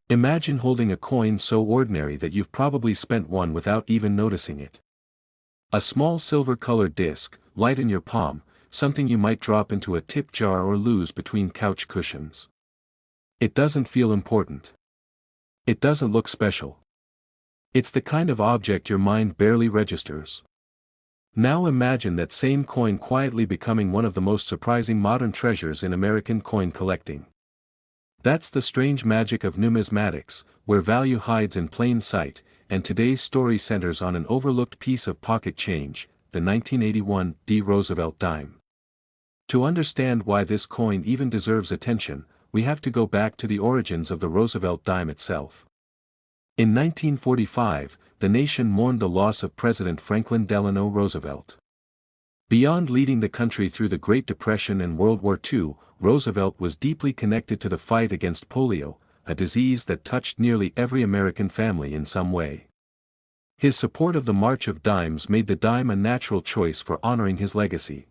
Imagine holding a coin so ordinary that you've probably spent one without even noticing it. A small silver-colored disc, light in your palm, something you might drop into a tip jar or lose between couch cushions. It doesn't feel important. It doesn't look special. It's the kind of object your mind barely registers. Now imagine that same coin quietly becoming one of the most surprising modern treasures in American coin collecting. That's the strange magic of numismatics, where value hides in plain sight, and today's story centers on an overlooked piece of pocket change, the 1981 D. Roosevelt dime. To understand why this coin even deserves attention, we have to go back to the origins of the Roosevelt dime itself. In 1945, the nation mourned the loss of President Franklin Delano Roosevelt. Beyond leading the country through the Great Depression and World War II, Roosevelt was deeply connected to the fight against polio, a disease that touched nearly every American family in some way. His support of the March of Dimes made the dime a natural choice for honoring his legacy.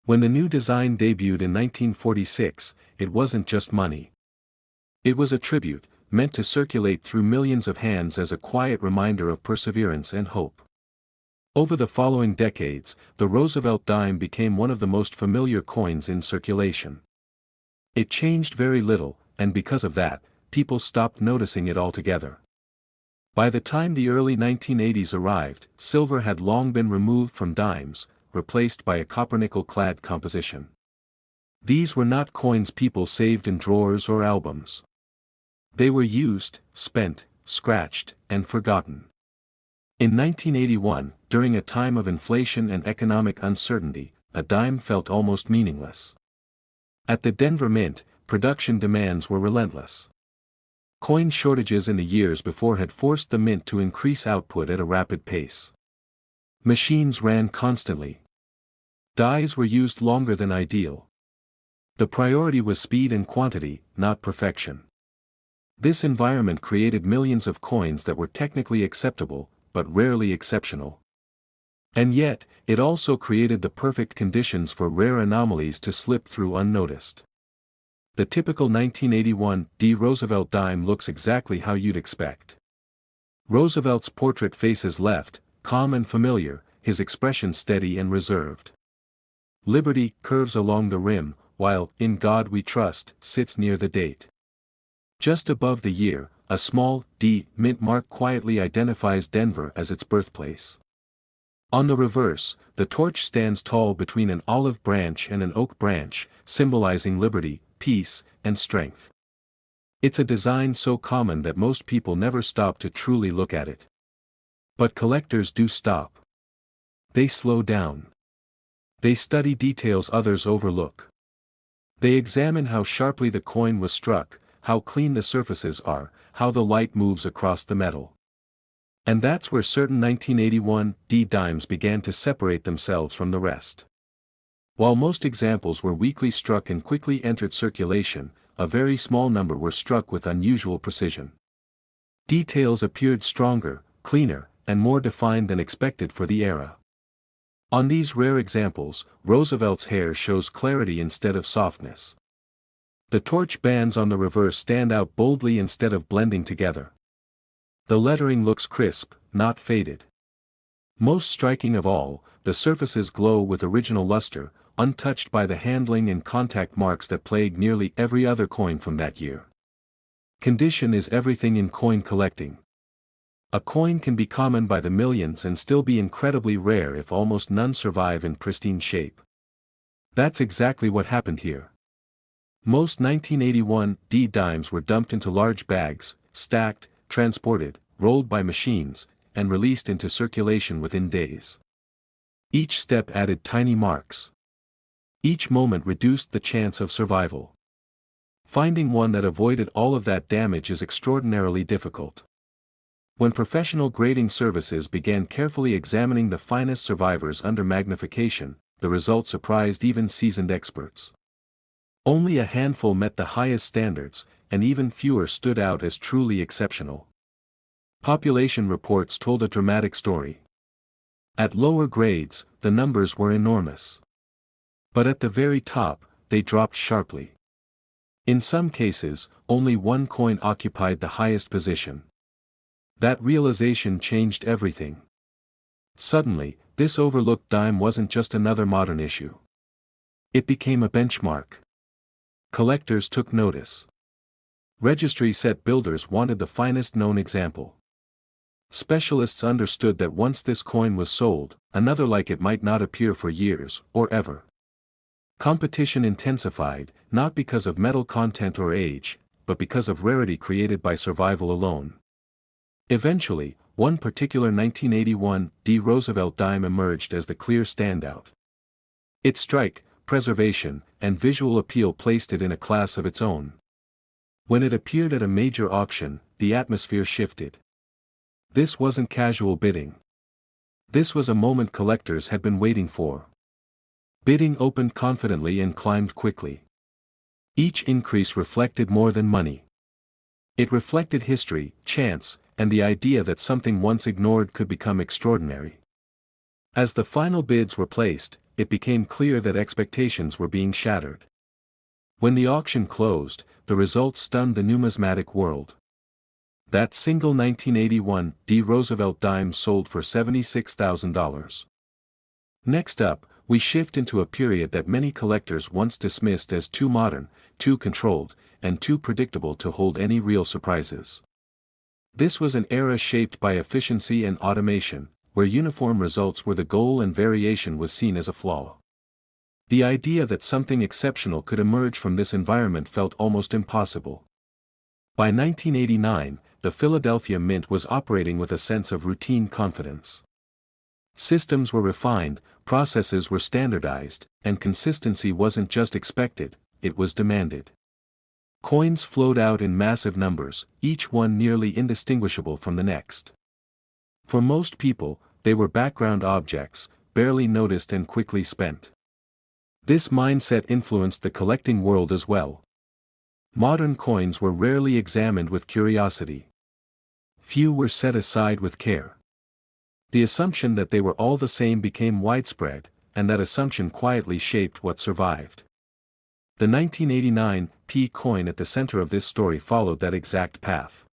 When the new design debuted in 1946, it wasn't just money. It was a tribute, meant to circulate through millions of hands as a quiet reminder of perseverance and hope. Over the following decades, the Roosevelt dime became one of the most familiar coins in circulation. It changed very little, and because of that, people stopped noticing it altogether. By the time the early 1980s arrived, silver had long been removed from dimes, replaced by a copper-nickel-clad composition. These were not coins people saved in drawers or albums. They were used, spent, scratched, and forgotten. In 1981, during a time of inflation and economic uncertainty, a dime felt almost meaningless. At the Denver Mint, production demands were relentless. Coin shortages in the years before had forced the mint to increase output at a rapid pace. Machines ran constantly. Dies were used longer than ideal. The priority was speed and quantity, not perfection. This environment created millions of coins that were technically acceptable, but rarely exceptional. And yet, it also created the perfect conditions for rare anomalies to slip through unnoticed. The typical 1981 D. Roosevelt dime looks exactly how you'd expect. Roosevelt's portrait faces left, calm and familiar, his expression steady and reserved. Liberty curves along the rim, while "In God We Trust" sits near the date. Just above the year, a small D mint mark quietly identifies Denver as its birthplace. On the reverse, the torch stands tall between an olive branch and an oak branch, symbolizing liberty, peace, and strength. It's a design so common that most people never stop to truly look at it. But collectors do stop. They slow down. They study details others overlook. They examine how sharply the coin was struck, how clean the surfaces are, how the light moves across the metal. And that's where certain 1981 D dimes began to separate themselves from the rest. While most examples were weakly struck and quickly entered circulation, a very small number were struck with unusual precision. Details appeared stronger, cleaner, and more defined than expected for the era. On these rare examples, Roosevelt's hair shows clarity instead of softness. The torch bands on the reverse stand out boldly instead of blending together. The lettering looks crisp, not faded. Most striking of all, the surfaces glow with original luster, untouched by the handling and contact marks that plague nearly every other coin from that year. Condition is everything in coin collecting. A coin can be common by the millions and still be incredibly rare if almost none survive in pristine shape. That's exactly what happened here. Most 1981 D dimes were dumped into large bags, stacked, transported, rolled by machines, and released into circulation within days. Each step added tiny marks. Each moment reduced the chance of survival. Finding one that avoided all of that damage is extraordinarily difficult. When professional grading services began carefully examining the finest survivors under magnification, the result surprised even seasoned experts. Only a handful met the highest standards, and even fewer stood out as truly exceptional. Population reports told a dramatic story. At lower grades, the numbers were enormous. But at the very top, they dropped sharply. In some cases, only one coin occupied the highest position. That realization changed everything. Suddenly, this overlooked dime wasn't just another modern issue. It became a benchmark. Collectors took notice. Registry set builders wanted the finest known example. Specialists understood that once this coin was sold, another like it might not appear for years, or ever. Competition intensified, not because of metal content or age, but because of rarity created by survival alone. Eventually, one particular 1981 Roosevelt dime emerged as the clear standout. Its strike, preservation, and visual appeal placed it in a class of its own. When it appeared at a major auction, the atmosphere shifted. This wasn't casual bidding. This was a moment collectors had been waiting for. Bidding opened confidently and climbed quickly. Each increase reflected more than money. It reflected history, chance, and the idea that something once ignored could become extraordinary. As the final bids were placed, it became clear that expectations were being shattered. When the auction closed, the results stunned the numismatic world. That single 1981 Roosevelt dime sold for $76,000. Next up, we shift into a period that many collectors once dismissed as too modern, too controlled, and too predictable to hold any real surprises. This was an era shaped by efficiency and automation, where uniform results were the goal and variation was seen as a flaw. The idea that something exceptional could emerge from this environment felt almost impossible. By 1989, the Philadelphia Mint was operating with a sense of routine confidence. Systems were refined, processes were standardized, and consistency wasn't just expected, it was demanded. Coins flowed out in massive numbers, each one nearly indistinguishable from the next. For most people, they were background objects, barely noticed and quickly spent. This mindset influenced the collecting world as well. Modern coins were rarely examined with curiosity. Few were set aside with care. The assumption that they were all the same became widespread, and that assumption quietly shaped what survived. The 1989 P coin at the center of this story followed that exact path.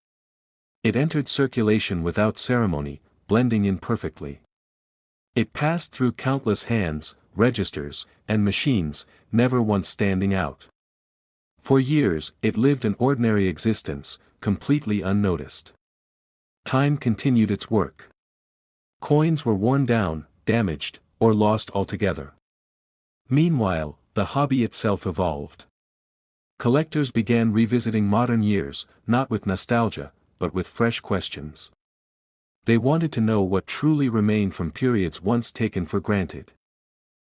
It entered circulation without ceremony, blending in perfectly. It passed through countless hands, registers, and machines, never once standing out. For years, it lived an ordinary existence, completely unnoticed. Time continued its work. Coins were worn down, damaged, or lost altogether. Meanwhile, the hobby itself evolved. Collectors began revisiting modern years, not with nostalgia, but with fresh questions. They wanted to know what truly remained from periods once taken for granted.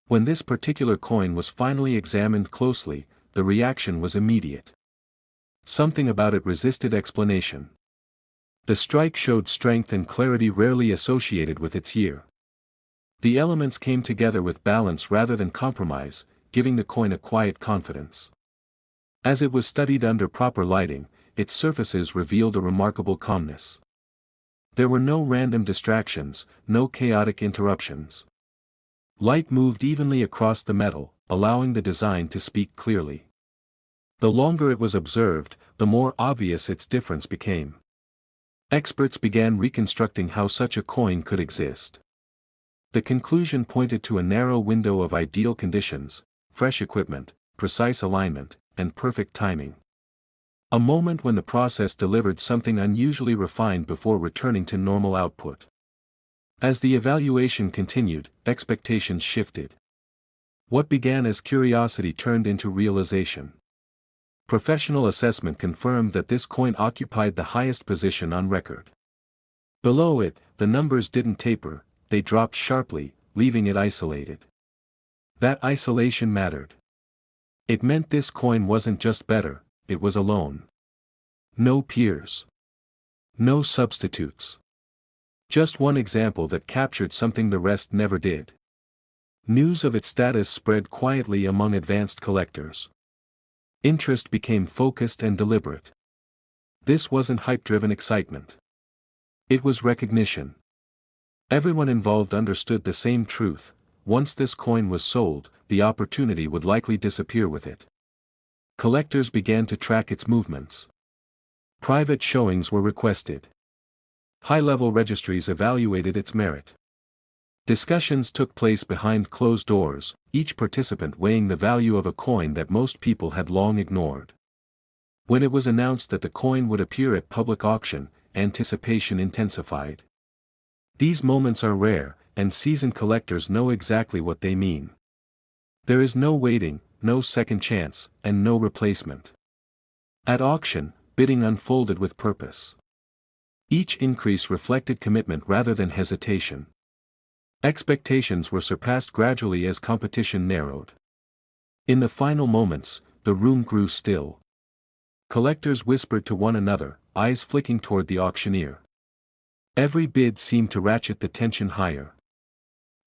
When this particular coin was finally examined closely, the reaction was immediate. Something about it resisted explanation. The strike showed strength and clarity rarely associated with its year. The elements came together with balance rather than compromise, giving the coin a quiet confidence. As it was studied under proper lighting, its surfaces revealed a remarkable calmness. There were no random distractions, no chaotic interruptions. Light moved evenly across the metal, allowing the design to speak clearly. The longer it was observed, the more obvious its difference became. Experts began reconstructing how such a coin could exist. The conclusion pointed to a narrow window of ideal conditions, fresh equipment, precise alignment, and perfect timing. A moment when the process delivered something unusually refined before returning to normal output. As the evaluation continued, expectations shifted. What began as curiosity turned into realization. Professional assessment confirmed that this coin occupied the highest position on record. Below it, the numbers didn't taper, they dropped sharply, leaving it isolated. That isolation mattered. It meant this coin wasn't just better, it was alone. No peers. No substitutes. Just one example that captured something the rest never did. News of its status spread quietly among advanced collectors. Interest became focused and deliberate. This wasn't hype-driven excitement. It was recognition. Everyone involved understood the same truth: once this coin was sold, the opportunity would likely disappear with it. Collectors began to track its movements. Private showings were requested. High-level registries evaluated its merit. Discussions took place behind closed doors, each participant weighing the value of a coin that most people had long ignored. When it was announced that the coin would appear at public auction, anticipation intensified. These moments are rare, and seasoned collectors know exactly what they mean. There is no waiting, no second chance, and no replacement. At auction, bidding unfolded with purpose. Each increase reflected commitment rather than hesitation. Expectations were surpassed gradually as competition narrowed. In the final moments, the room grew still. Collectors whispered to one another, eyes flicking toward the auctioneer. Every bid seemed to ratchet the tension higher.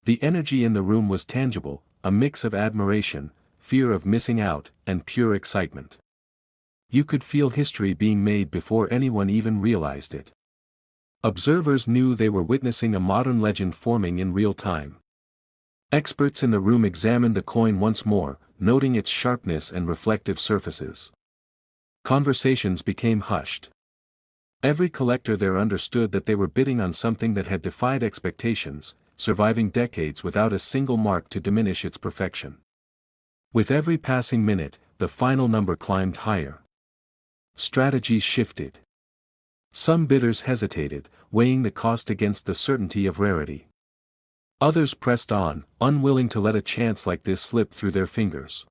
The energy in the room was tangible, a mix of admiration, fear of missing out, and pure excitement. You could feel history being made before anyone even realized it. Observers knew they were witnessing a modern legend forming in real time. Experts in the room examined the coin once more, noting its sharpness and reflective surfaces. Conversations became hushed. Every collector there understood that they were bidding on something that had defied expectations, surviving decades without a single mark to diminish its perfection. With every passing minute, the final number climbed higher. Strategies shifted. Some bidders hesitated, weighing the cost against the certainty of rarity. Others pressed on, unwilling to let a chance like this slip through their fingers.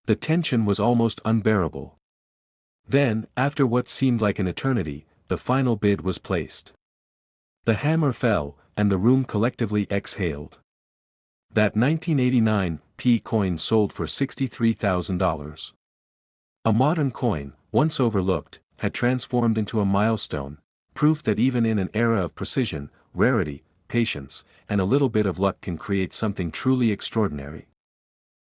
The tension was almost unbearable. Then, after what seemed like an eternity, the final bid was placed. The hammer fell, and the room collectively exhaled. That 1989 P coin sold for $63,000. A modern coin, once overlooked, had transformed into a milestone, proof that even in an era of precision, rarity, patience, and a little bit of luck can create something truly extraordinary.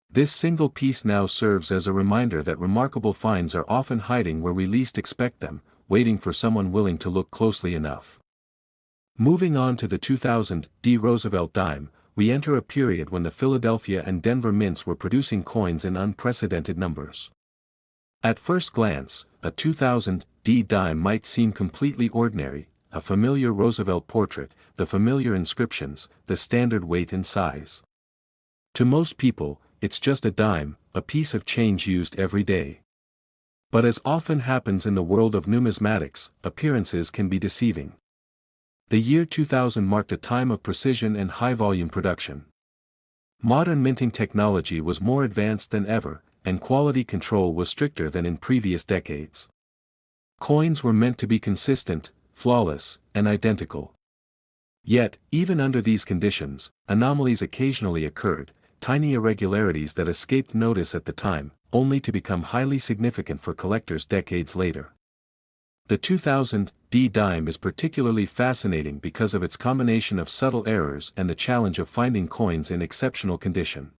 This single piece now serves as a reminder that remarkable finds are often hiding where we least expect them, waiting for someone willing to look closely enough. Moving on to the 2000 D Roosevelt dime, we enter a period when the Philadelphia and Denver mints were producing coins in unprecedented numbers. At first glance, a 2000 D dime might seem completely ordinary, a familiar Roosevelt portrait, the familiar inscriptions, the standard weight and size. To most people, it's just a dime, a piece of change used every day. But as often happens in the world of numismatics, appearances can be deceiving. The year 2000 marked a time of precision and high-volume production. Modern minting technology was more advanced than ever, and quality control was stricter than in previous decades. Coins were meant to be consistent, flawless, and identical. Yet, even under these conditions, anomalies occasionally occurred, tiny irregularities that escaped notice at the time, only to become highly significant for collectors decades later. The 2000 D dime is particularly fascinating because of its combination of subtle errors and the challenge of finding coins in exceptional condition.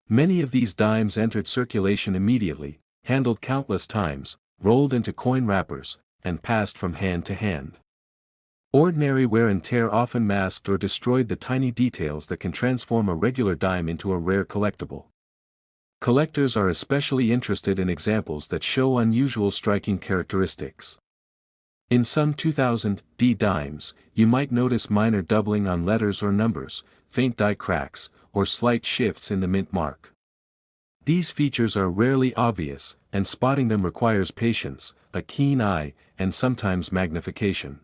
Many of these dimes entered circulation immediately, handled countless times, rolled into coin wrappers, and passed from hand to hand. Ordinary wear and tear often masked or destroyed the tiny details that can transform a regular dime into a rare collectible. Collectors are especially interested in examples that show unusual striking characteristics. In some 2000 D dimes, you might notice minor doubling on letters or numbers, faint die cracks, or slight shifts in the mint mark. These features are rarely obvious, and spotting them requires patience, a keen eye, and sometimes magnification.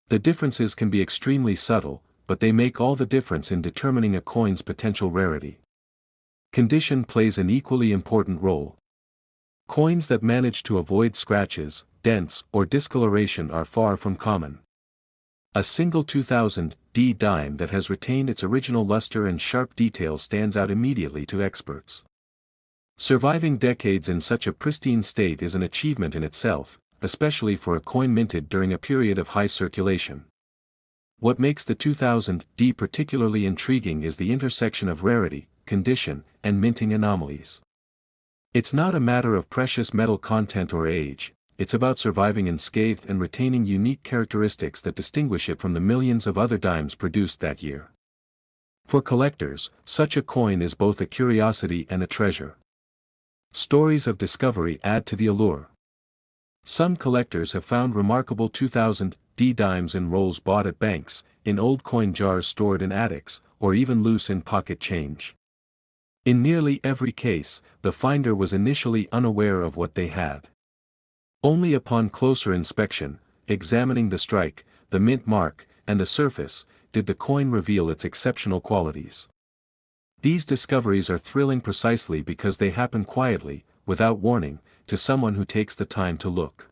The differences can be extremely subtle, but they make all the difference in determining a coin's potential rarity. Condition plays an equally important role. Coins that manage to avoid scratches, dents, or discoloration are far from common. A single 2000 D dime that has retained its original luster and sharp detail stands out immediately to experts. Surviving decades in such a pristine state is an achievement in itself, especially for a coin minted during a period of high circulation. What makes the 2000 D particularly intriguing is the intersection of rarity, condition, and minting anomalies. It's not a matter of precious metal content or age, it's about surviving unscathed and retaining unique characteristics that distinguish it from the millions of other dimes produced that year. For collectors, such a coin is both a curiosity and a treasure. Stories of discovery add to the allure. Some collectors have found remarkable 2000 D dimes in rolls bought at banks, in old coin jars stored in attics, or even loose in pocket change. In nearly every case, the finder was initially unaware of what they had. Only upon closer inspection, examining the strike, the mint mark, and the surface, did the coin reveal its exceptional qualities. These discoveries are thrilling precisely because they happen quietly, without warning, to someone who takes the time to look.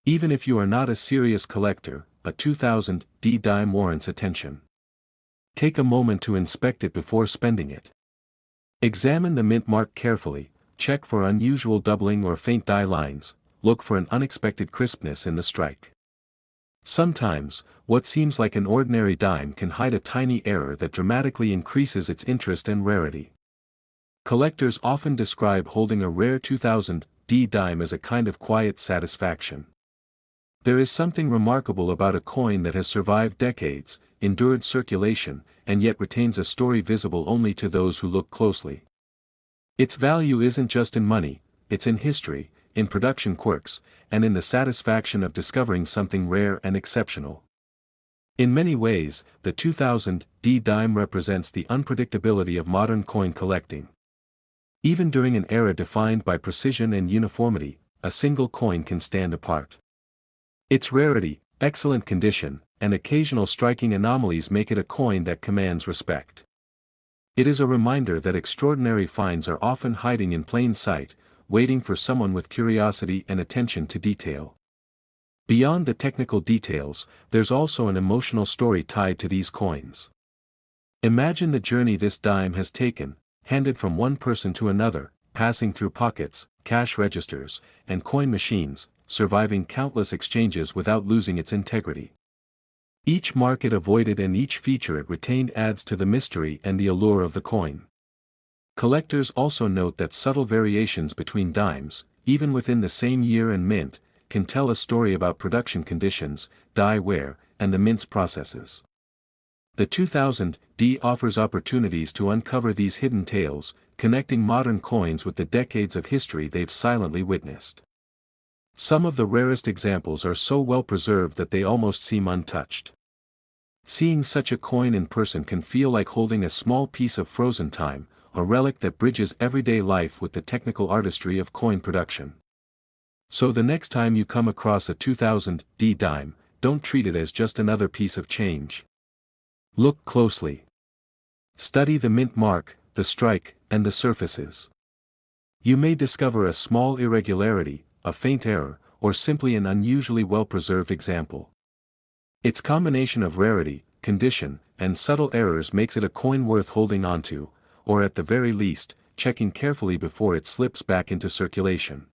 Even if you are not a serious collector, a 2000 D dime warrants attention. Take a moment to inspect it before spending it. Examine the mint mark carefully, check for unusual doubling or faint die lines, look for an unexpected crispness in the strike. Sometimes, what seems like an ordinary dime can hide a tiny error that dramatically increases its interest and rarity. Collectors often describe holding a rare 2000 D dime as a kind of quiet satisfaction. There is something remarkable about a coin that has survived decades, endured circulation, and yet retains a story visible only to those who look closely. Its value isn't just in money, it's in history, in production quirks, and in the satisfaction of discovering something rare and exceptional. In many ways, the 2000 D dime represents the unpredictability of modern coin collecting. Even during an era defined by precision and uniformity, a single coin can stand apart. Its rarity, excellent condition, and occasional striking anomalies make it a coin that commands respect. It is a reminder that extraordinary finds are often hiding in plain sight, waiting for someone with curiosity and attention to detail. Beyond the technical details, there's also an emotional story tied to these coins. Imagine the journey this dime has taken, handed from one person to another, passing through pockets, cash registers, and coin machines, surviving countless exchanges without losing its integrity. Each mark it avoided and each feature it retained adds to the mystery and the allure of the coin. Collectors also note that subtle variations between dimes, even within the same year and mint, can tell a story about production conditions, die wear, and the mint's processes. The 2000 D offers opportunities to uncover these hidden tales, connecting modern coins with the decades of history they've silently witnessed. Some of the rarest examples are so well preserved that they almost seem untouched. Seeing such a coin in person can feel like holding a small piece of frozen time, a relic that bridges everyday life with the technical artistry of coin production. So the next time you come across a 2000 D dime, don't treat it as just another piece of change. Look closely. Study the mint mark, the strike, and the surfaces. You may discover a small irregularity, a faint error, or simply an unusually well-preserved example. Its combination of rarity, condition, and subtle errors makes it a coin worth holding onto, or at the very least, checking carefully before it slips back into circulation.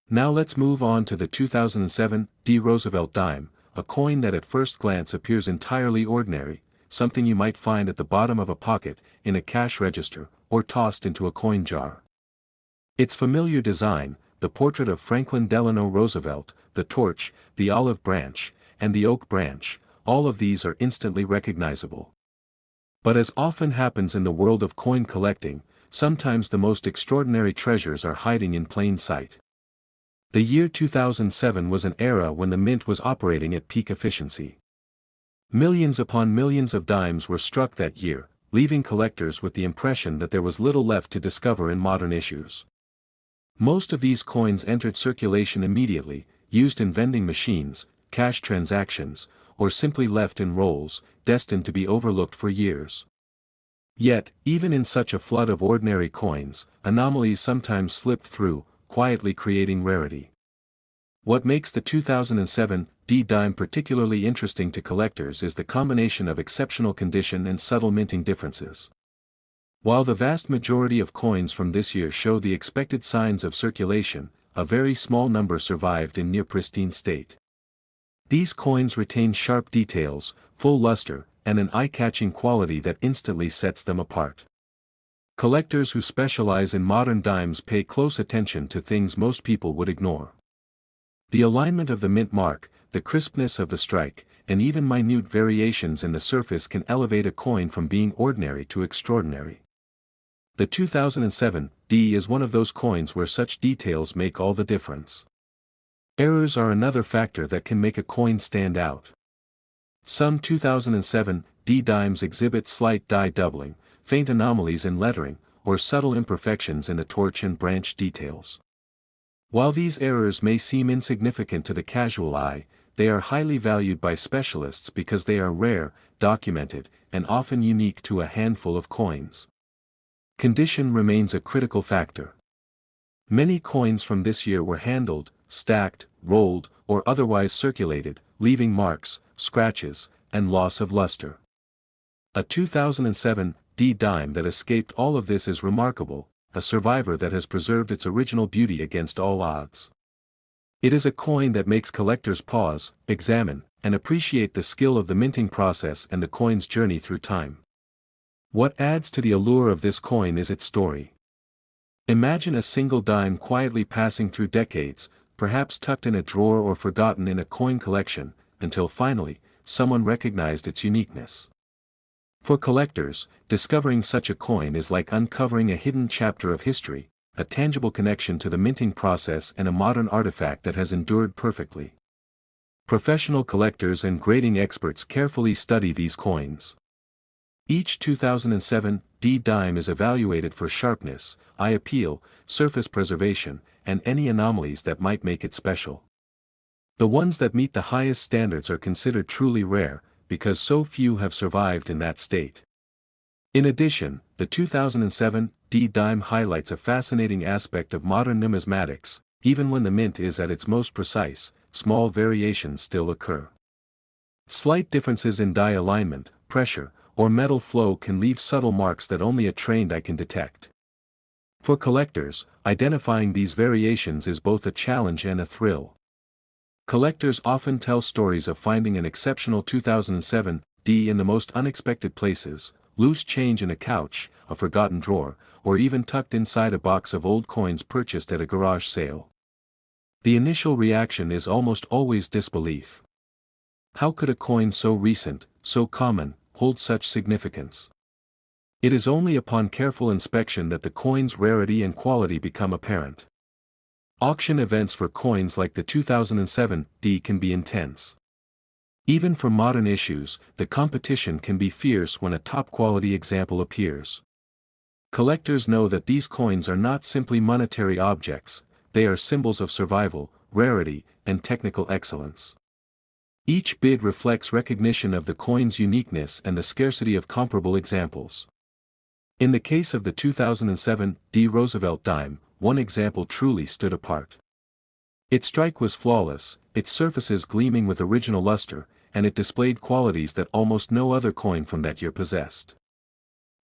Now let's move on to the 2007 D Roosevelt dime, a coin that at first glance appears entirely ordinary, something you might find at the bottom of a pocket, in a cash register, or tossed into a coin jar. Its familiar design, the portrait of Franklin Delano Roosevelt, the torch, the olive branch, and the oak branch, all of these are instantly recognizable. But as often happens in the world of coin collecting, sometimes the most extraordinary treasures are hiding in plain sight. The year 2007 was an era when the mint was operating at peak efficiency. Millions upon millions of dimes were struck that year, leaving collectors with the impression that there was little left to discover in modern issues. Most of these coins entered circulation immediately, used in vending machines, cash transactions, or simply left in rolls, destined to be overlooked for years. Yet, even in such a flood of ordinary coins, anomalies sometimes slipped through, quietly creating rarity. What makes the 2007 D dime particularly interesting to collectors is the combination of exceptional condition and subtle minting differences. While the vast majority of coins from this year show the expected signs of circulation, a very small number survived in near pristine state. These coins retain sharp details, full luster, and an eye-catching quality that instantly sets them apart. Collectors who specialize in modern dimes pay close attention to things most people would ignore. The alignment of the mint mark, the crispness of the strike, and even minute variations in the surface can elevate a coin from being ordinary to extraordinary. The 2007 D is one of those coins where such details make all the difference. Errors are another factor that can make a coin stand out. Some 2007 D dimes exhibit slight die doubling, faint anomalies in lettering, or subtle imperfections in the torch and branch details. While these errors may seem insignificant to the casual eye, they are highly valued by specialists because they are rare, documented, and often unique to a handful of coins. Condition remains a critical factor. Many coins from this year were handled, stacked, rolled, or otherwise circulated, leaving marks, scratches, and loss of luster. A 2007 D dime that escaped all of this is remarkable, a survivor that has preserved its original beauty against all odds. It is a coin that makes collectors pause, examine, and appreciate the skill of the minting process and the coin's journey through time. What adds to the allure of this coin is its story. Imagine a single dime quietly passing through decades, perhaps tucked in a drawer or forgotten in a coin collection, until finally, someone recognized its uniqueness. For collectors, discovering such a coin is like uncovering a hidden chapter of history, a tangible connection to the minting process and a modern artifact that has endured perfectly. Professional collectors and grading experts carefully study these coins. Each 2007 D dime is evaluated for sharpness, eye appeal, surface preservation, and any anomalies that might make it special. The ones that meet the highest standards are considered truly rare, because so few have survived in that state. In addition, the 2007 D dime highlights a fascinating aspect of modern numismatics. Even when the mint is at its most precise, small variations still occur. Slight differences in die alignment, pressure, or metal flow can leave subtle marks that only a trained eye can detect. For collectors, identifying these variations is both a challenge and a thrill. Collectors often tell stories of finding an exceptional 2007 D in the most unexpected places, loose change in a couch, a forgotten drawer, or even tucked inside a box of old coins purchased at a garage sale. The initial reaction is almost always disbelief. How could a coin so recent, so common, hold such significance? It is only upon careful inspection that the coin's rarity and quality become apparent. Auction events for coins like the 2007 D can be intense. Even for modern issues, the competition can be fierce when a top-quality example appears. Collectors know that these coins are not simply monetary objects, they are symbols of survival, rarity, and technical excellence. Each bid reflects recognition of the coin's uniqueness and the scarcity of comparable examples. In the case of the 2007 D Roosevelt dime, one example truly stood apart. Its strike was flawless, its surfaces gleaming with original luster, and it displayed qualities that almost no other coin from that year possessed.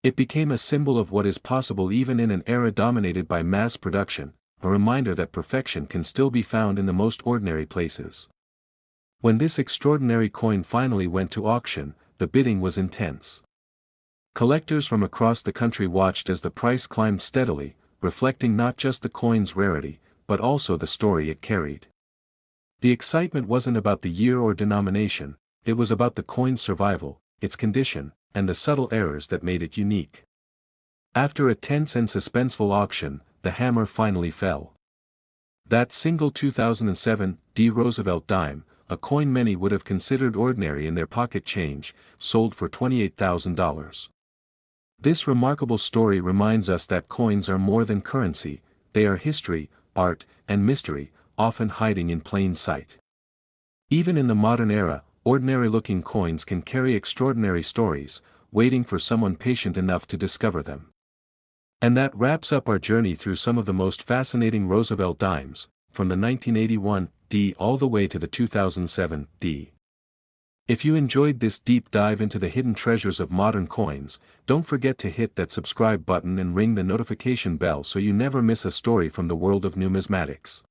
It became a symbol of what is possible even in an era dominated by mass production, a reminder that perfection can still be found in the most ordinary places. When this extraordinary coin finally went to auction, the bidding was intense. Collectors from across the country watched as the price climbed steadily, reflecting not just the coin's rarity, but also the story it carried. The excitement wasn't about the year or denomination, it was about the coin's survival, its condition, and the subtle errors that made it unique. After a tense and suspenseful auction, the hammer finally fell. That single 2007 D Roosevelt dime, a coin many would have considered ordinary in their pocket change, sold for $28,000. This remarkable story reminds us that coins are more than currency, they are history, art, and mystery, often hiding in plain sight. Even in the modern era, ordinary-looking coins can carry extraordinary stories, waiting for someone patient enough to discover them. And that wraps up our journey through some of the most fascinating Roosevelt dimes, from the 1981 D all the way to the 2007 D. If you enjoyed this deep dive into the hidden treasures of modern coins, don't forget to hit that subscribe button and ring the notification bell so you never miss a story from the world of numismatics.